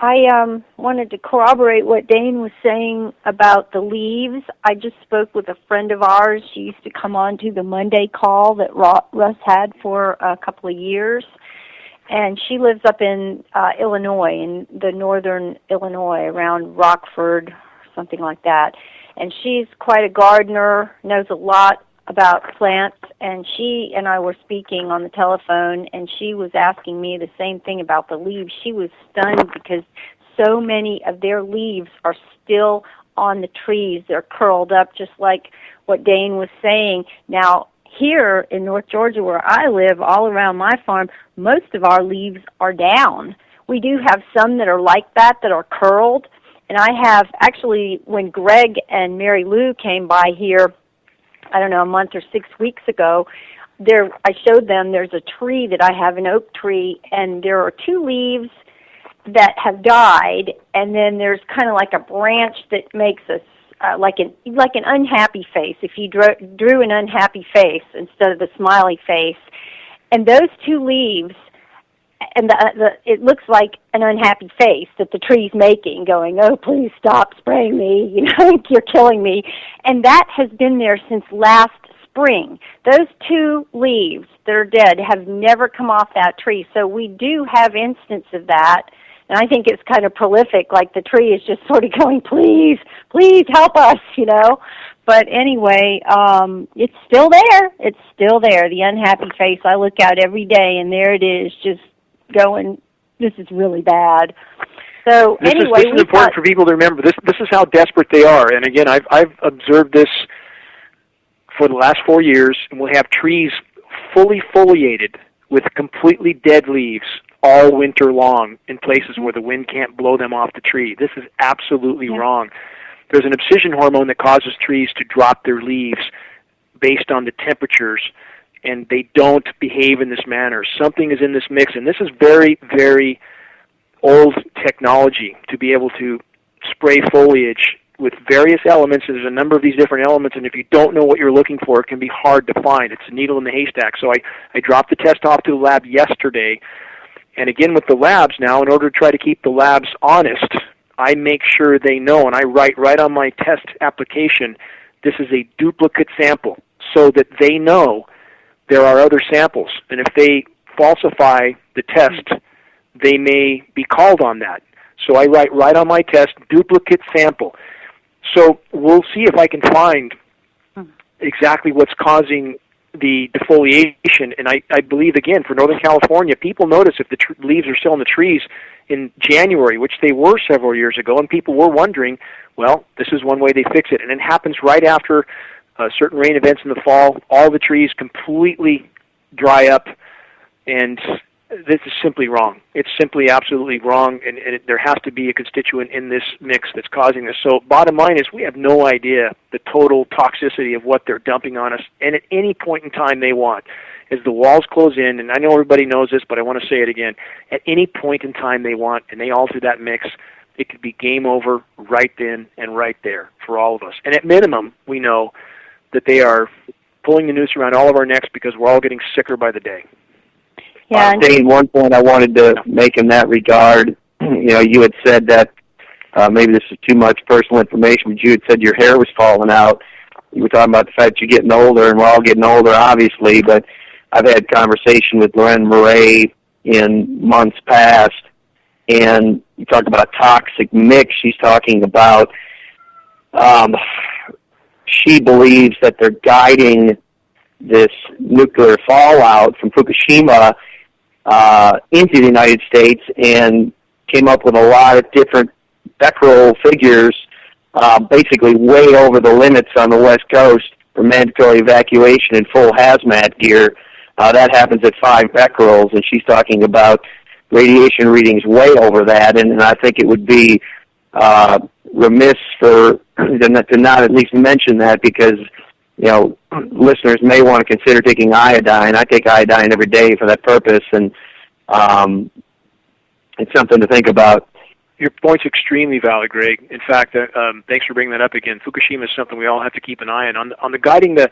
I wanted to corroborate what Dane was saying about the leaves. I just spoke with a friend of ours. She used to come on to the Monday call that Russ had for a couple of years. And she lives up in Illinois, in the northern Illinois, around Rockford, something like that. And she's quite a gardener, knows a lot about plants, and she and I were speaking on the telephone, and she was asking me the same thing about the leaves. She was stunned because so many of their leaves are still on the trees. They're curled up, just like what Dane was saying. Now, here in North Georgia where I live, all around my farm, most of our leaves are down. We do have some that are like that are curled, and I have, actually, when Greg and Mary Lou came by here, I don't know, a month or 6 weeks ago, I showed them there's a tree that I have, an oak tree, and there are two leaves that have died, and then there's kind of like a branch that makes like an unhappy face, if you drew an unhappy face instead of the smiley face. And those two leaves, and it looks like an unhappy face that the tree's making, going, oh, please stop spraying me, you're killing me. And that has been there since last spring. Those two leaves that are dead have never come off that tree. So we do have instances of that. And I think it's kind of prolific, like the tree is just sort of going, please, please help us, But anyway, it's still there. It's still there, the unhappy face. I look out every day, and there it is, just going, this is really bad. So this anyway, is important for people to remember. This is how desperate they are. And again, I've observed this for the last 4 years, and we'll have trees fully foliated with completely dead leaves all winter long in places where the wind can't blow them off the tree. This is absolutely wrong. There's an abscission hormone that causes trees to drop their leaves based on the temperatures, and they don't behave in this manner. Something is in this mix, and this is very, very old technology to be able to spray foliage with various elements. There's a number of these different elements, and if you don't know what you're looking for, it can be hard to find. It's a needle in the haystack. So I dropped the test off to the lab yesterday, and again with the labs now, in order to try to keep the labs honest, I make sure they know, and I write right on my test application, this is a duplicate sample, so that they know there are other samples. And if they falsify the test, they may be called on that. So I write right on my test, duplicate sample. So we'll see if I can find exactly what's causing the defoliation. And I believe, again, for Northern California, people notice if the leaves are still on the trees in January, which they were several years ago, and people were wondering, well, this is one way they fix it. And it happens right after certain rain events in the fall. All the trees completely dry up, and this is simply wrong. It's simply absolutely wrong, and there has to be a constituent in this mix that's causing this. So bottom line is we have no idea the total toxicity of what they're dumping on us, and at any point in time they want. As the walls close in, and I know everybody knows this, but I want to say it again, at any point in time they want, and they alter that mix, it could be game over right then and right there for all of us. And at minimum, we know that they are pulling the noose around all of our necks because we're all getting sicker by the day. Yeah, Dane, one point I wanted to make in that regard, you had said that maybe this is too much personal information, but you had said your hair was falling out. You were talking about the fact you're getting older, and we're all getting older, obviously, but I've had conversation with Loren Murray in months past, and you talk about a toxic mix. She's talking about she believes that they're guiding this nuclear fallout from Fukushima into the United States, and came up with a lot of different becquerel figures, basically way over the limits on the West Coast for mandatory evacuation in full hazmat gear. That happens at 5 becquerels, and she's talking about radiation readings way over that, and I think it would be remiss for to not at least mention that, because listeners may want to consider taking iodine. I take iodine every day for that purpose, and it's something to think about. Your point's extremely valid, Greg. In fact, thanks for bringing that up again. Fukushima is something we all have to keep an eye on the guiding the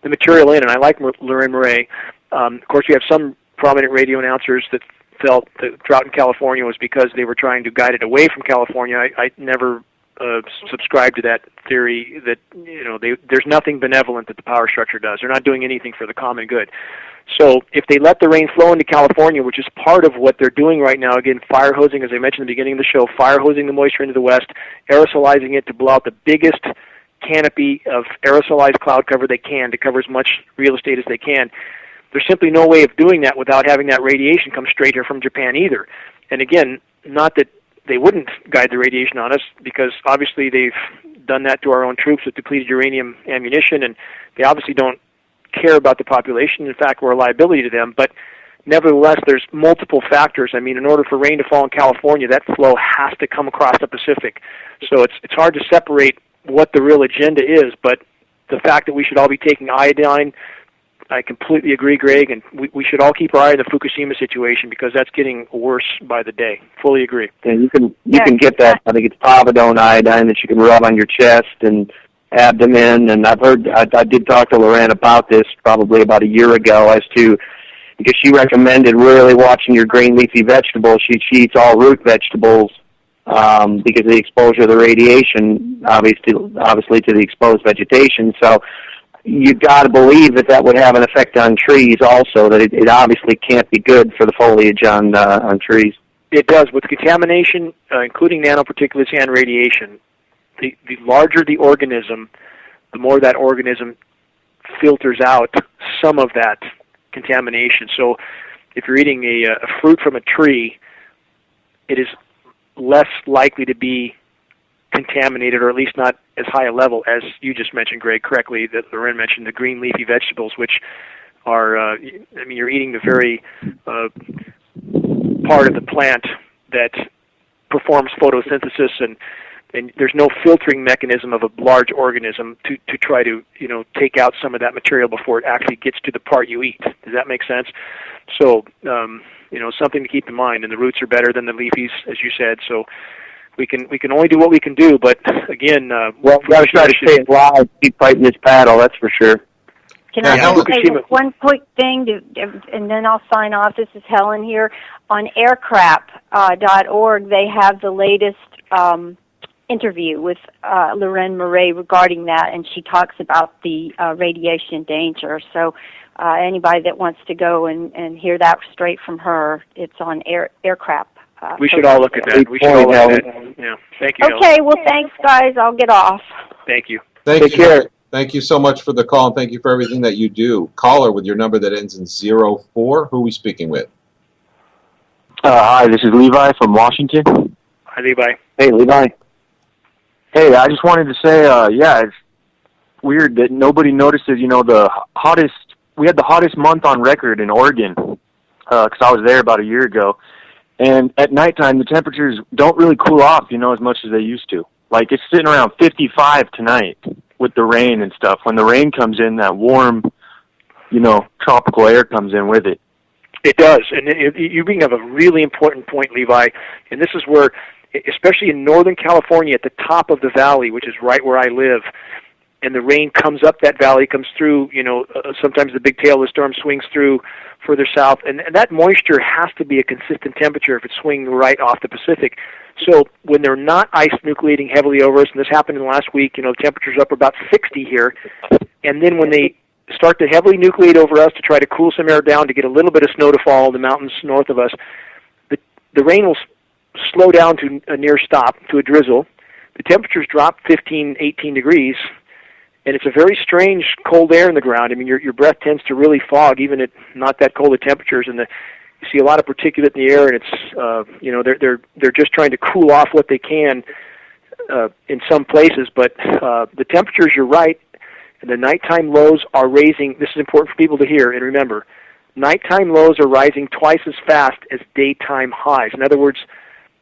material in, and I like Loren Murray. Of course, we have some prominent radio announcers that felt the drought in California was because they were trying to guide it away from California. I never subscribe to that theory that there's nothing benevolent that the power structure does. They're not doing anything for the common good. So if they let the rain flow into California, which is part of what they're doing right now, again, fire hosing, as I mentioned at the beginning of the show, fire hosing the moisture into the west, aerosolizing it to blow out the biggest canopy of aerosolized cloud cover they can to cover as much real estate as they can. There's simply no way of doing that without having that radiation come straight here from Japan either. And again, not that they wouldn't guide the radiation on us, because obviously they've done that to our own troops with depleted uranium ammunition, and they obviously don't care about the population. In fact, we're a liability to them. But nevertheless, there's multiple factors. I mean, in order for rain to fall in California, that flow has to come across the Pacific. So it's hard to separate what the real agenda is, but the fact that we should all be taking iodine, I completely agree, Greg, and we should all keep our eye on the Fukushima situation, because that's getting worse by the day. Fully agree. And you can get that. I think it's povidone iodine that you can rub on your chest and abdomen. And I've heard, I did talk to Loren about this probably about a year ago, as to, because she recommended really watching your green leafy vegetables. She eats all root vegetables because of the exposure of the radiation, obviously to the exposed vegetation. So you got to believe that would have an effect on trees also, that it obviously can't be good for the foliage on trees. It does. With contamination, including nanoparticulates and radiation, the larger the organism, the more that organism filters out some of that contamination. So if you're eating a fruit from a tree, it is less likely to be contaminated, or at least not as high a level as you just mentioned, Greg, correctly, that Loren mentioned, the green leafy vegetables, which are, you're eating the very part of the plant that performs photosynthesis, and there's no filtering mechanism of a large organism to try to, take out some of that material before it actually gets to the part you eat. Does that make sense? So, something to keep in mind, and the roots are better than the leafies, as you said, so we can only do what we can do, but again, we got to try to stay alive, keep fighting this battle. That's for sure. Can I just say one quick thing, and then I'll sign off? This is Helen here. On aircrap.org, they have the latest interview with Loren Murray regarding that, and she talks about the radiation danger. So anybody that wants to go and hear that straight from her, it's on aircraft. We should all look at that. We should all look at that. Yeah. Thank you. Okay. Helen. Well, thanks, guys. I'll get off. Thank you. Take care. Thank you so much for the call, and thank you for everything that you do. Caller with your number that ends in 04. Who are we speaking with? Hi, this is Levi from Washington. Hi, Levi. Hey, Levi. Hey, I just wanted to say, it's weird that nobody notices, we had the hottest month on record in Oregon, because I was there about a year ago. And at nighttime, the temperatures don't really cool off, as much as they used to. Like, it's sitting around 55 tonight with the rain and stuff. When the rain comes in, that warm, tropical air comes in with it. It does. And you bring up a really important point, Levi. And this is where, especially in Northern California, at the top of the valley, which is right where I live, and the rain comes up that valley, comes through, sometimes the big tail of the storm swings through further south, and that moisture has to be a consistent temperature if it's swinging right off the Pacific. So when they're not ice nucleating heavily over us, and this happened in the last week, the temperature's up about 60 here, and then when they start to heavily nucleate over us to try to cool some air down to get a little bit of snow to fall in the mountains north of us. The rain will slow down to a near stop, to a drizzle. The temperatures drop 15, 18 degrees, and it's a very strange cold air in the ground. I mean, your breath tends to really fog even at not that cold of temperatures, and you see a lot of particulate in the air, and it's they're just trying to cool off what they can in some places. But the temperatures, you're right, and the nighttime lows are raising. This is important for people to hear and remember. Nighttime lows are rising twice as fast as daytime highs. In other words,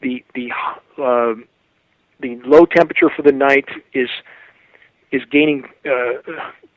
the low temperature for the night is gaining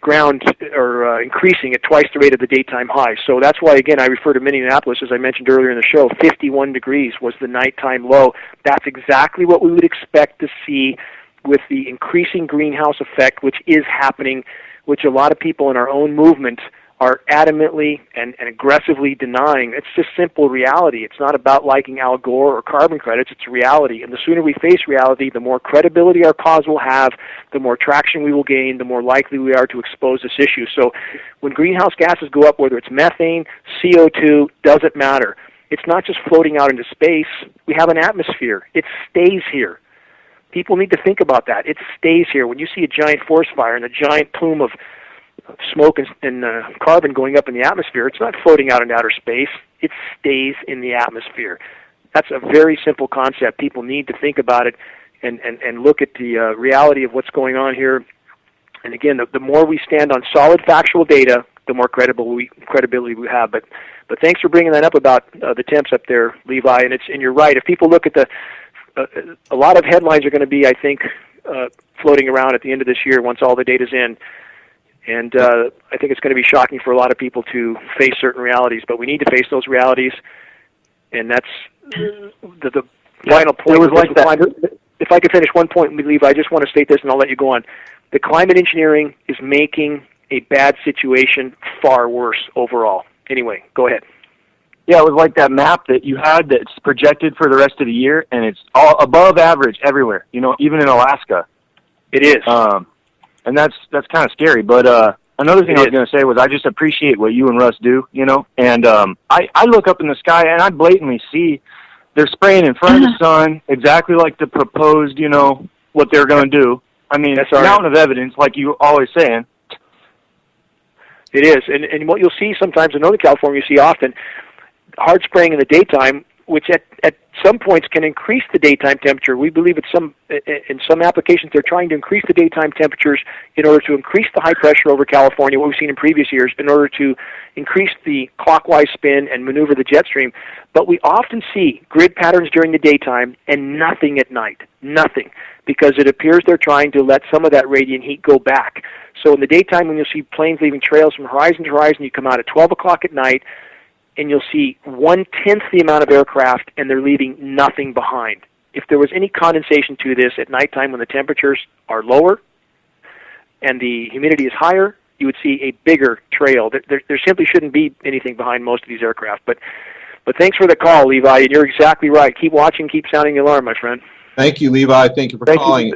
ground or increasing at twice the rate of the daytime high. So that's why, again, I refer to Minneapolis, as I mentioned earlier in the show. 51 degrees was the nighttime low. That's exactly what we would expect to see with the increasing greenhouse effect, which is happening, which a lot of people in our own movement are adamantly and aggressively denying. It's just simple reality. It's not about liking Al Gore or carbon credits. It's reality. And the sooner we face reality, the more credibility our cause will have, the more traction we will gain, the more likely we are to expose this issue. So when greenhouse gases go up, whether it's methane, CO2, doesn't matter. It's not just floating out into space. We have an atmosphere. It stays here. People need to think about that. It stays here. When you see a giant forest fire and a giant plume of smoke and carbon going up in the atmosphere, it's not floating out into outer space. It stays in the atmosphere. That's a very simple concept. People need to think about it and look at the reality of what's going on here. And again, the more we stand on solid factual data, the more credibility we have. But thanks for bringing that up about the temps up there, Levi. And you're right. If people look at a lot of headlines are going to be, I think, floating around at the end of this year once all the data's in. And I think it's going to be shocking for a lot of people to face certain realities, but we need to face those realities, and that's the final point. It was like that. If I could finish one point, Levi, I just want to state this, and I'll let you go on. The climate engineering is making a bad situation far worse overall. Anyway, go ahead. Yeah, it was like that map that you had that's projected for the rest of the year, and it's all above average everywhere, even in Alaska. It is. And that's kind of scary. But another thing I was going to say was I just appreciate what you and Russ do, And I look up in the sky and I blatantly see they're spraying in front of the sun, exactly like the proposed, what they're going to do. I mean, that's a mountain of evidence, like you always saying. It is. And what you'll see sometimes in Northern California, you see often hard spraying in the daytime, which at some points can increase the daytime temperature. We believe in some applications they're trying to increase the daytime temperatures in order to increase the high pressure over California, what we've seen in previous years, in order to increase the clockwise spin and maneuver the jet stream. But we often see grid patterns during the daytime and nothing at night, nothing, because it appears they're trying to let some of that radiant heat go back. So in the daytime, when you'll see planes leaving trails from horizon to horizon, you come out at 12 o'clock at night, and you'll see 1/10 the amount of aircraft, and they're leaving nothing behind. If there was any condensation to this at nighttime when the temperatures are lower and the humidity is higher, you would see a bigger trail. There simply shouldn't be anything behind most of these aircraft. But thanks for the call, Levi, and you're exactly right. Keep watching, keep sounding the alarm, my friend. Thank you, Levi. Thank you for calling.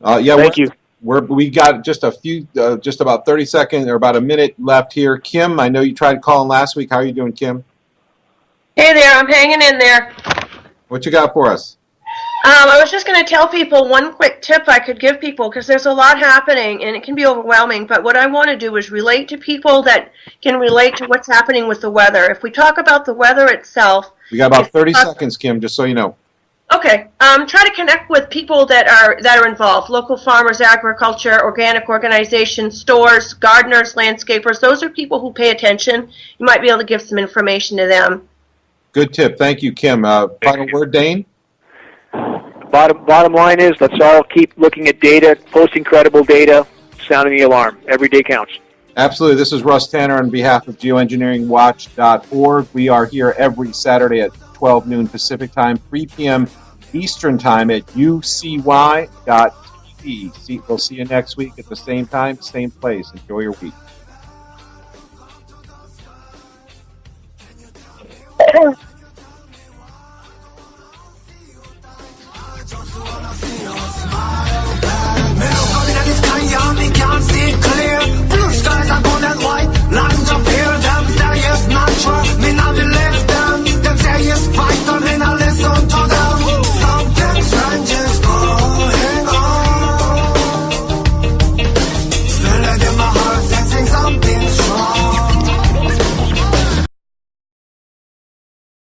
Thank you. We got just a few, just about 30 seconds or about a minute left here. Kim, I know you tried calling last week. How are you doing, Kim? Hey there, I'm hanging in there. What you got for us? I was just going to tell people one quick tip I could give people, because there's a lot happening and it can be overwhelming, but what I want to do is relate to people that can relate to what's happening with the weather. If we talk about the weather itself... We got about 30 seconds, Kim, just so you know. Okay. Try to connect with people that are involved. Local farmers, agriculture, organic organizations, stores, gardeners, landscapers. Those are people who pay attention. You might be able to give some information to them. Good tip. Thank you, Kim. Final word, Dane? Bottom line is, let's all keep looking at data, posting credible data, sounding the alarm. Every day counts. Absolutely. This is Russ Tanner on behalf of GeoEngineeringWatch.org. We are here every Saturday at 12 noon Pacific Time, 3 p.m. Eastern Time at ucy.tv. We'll see you next week at the same time, same place. Enjoy your week. Melody that is can't